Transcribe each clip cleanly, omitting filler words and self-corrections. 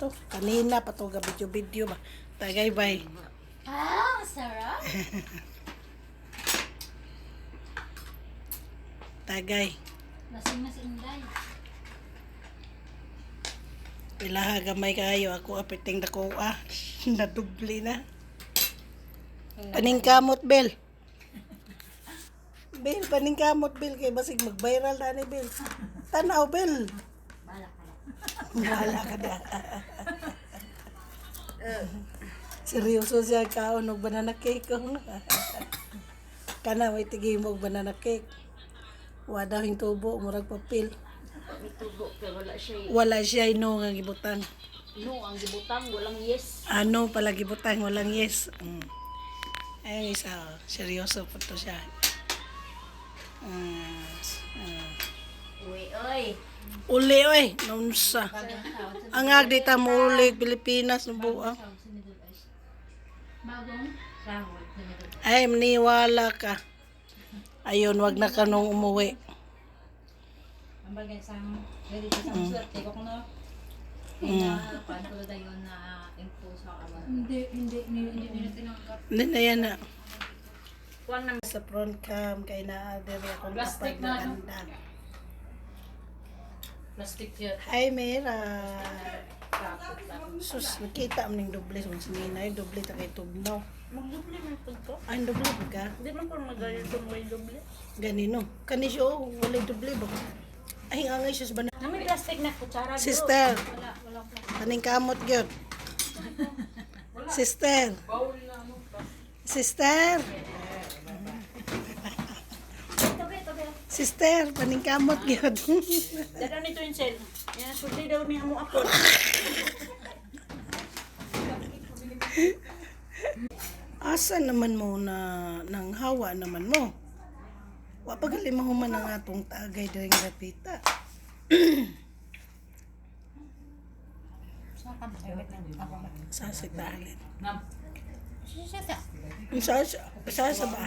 to. Kanina pa to video ba. Tagay bay. Ah, sarap. Tagay. Lasing na si Inday. Ilaha gamay kayo ako apiting dako nadubli na. Paningkamot Bel. Bel paningkamot Bel kay basig mag-viral na ni Bel. Tanaw Bel. Bala ka na. Wala ka na. Seryoso siya kaon og banana cake ko. Kana may tigay mo og banana cake. Wa daw hing tubo murag papel. May tubo pero wala siya. Wala siya no nga gibutang. No, ang gibutang walang yes. Ano pala gibutang walang yes. Ay isa seryoso po to siya. Uy, oy. Uli oy, nunsa. Ang agdita mo uli Pilipinas no buang. Bagong sahod sa nito. Ay maniwala ka. Ayun, wag na kanong umuwi. Ang bagay sang ready sa swerte ko kuno. Ina pan ko dayon na impose sa awa. Hindi tinanggap. Hindi na yan na. Kuan na Sa front cam, kay na-adere akong Plastic kapag na, no? maganda. Plastic yun. Hi, Mira. Sus, nakita mo ng doble. Kung sininay, doble ta kay tugnaw. magdoble man pud ko. Ay, doble ba ka? Di man ko magayon sa may doble. Ganino. Kanisyo, walay doble ba? Ay, angay siya sa banana. Na may plastic na kutsara. bro. Sister, Wala plastic. paning kamot gyud. Sister. Sister. Sister, paning kamot gyud. Dada nito yung cell. Yan sulti daw ni amo apon. Asa naman mo na nang hawa naman mo? Wa pagali mahuman ang atong tagay diri nga dapita. Sa sitalin. Sa ba?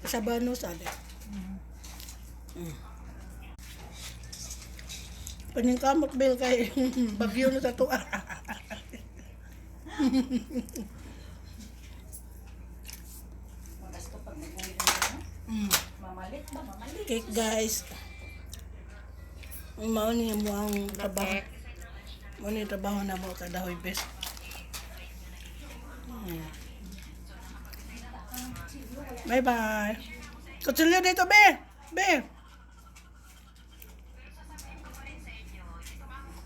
Sa bano sa de. Paningkamot bel kay bagyo na sa tuwa. Mamalit ba? Mamalit. Cake guys. Ang mao ni mo ang trabaho. Mo ni trabaho na mo kadahoy best. Bye bye. Kutsilyo dito be. Be.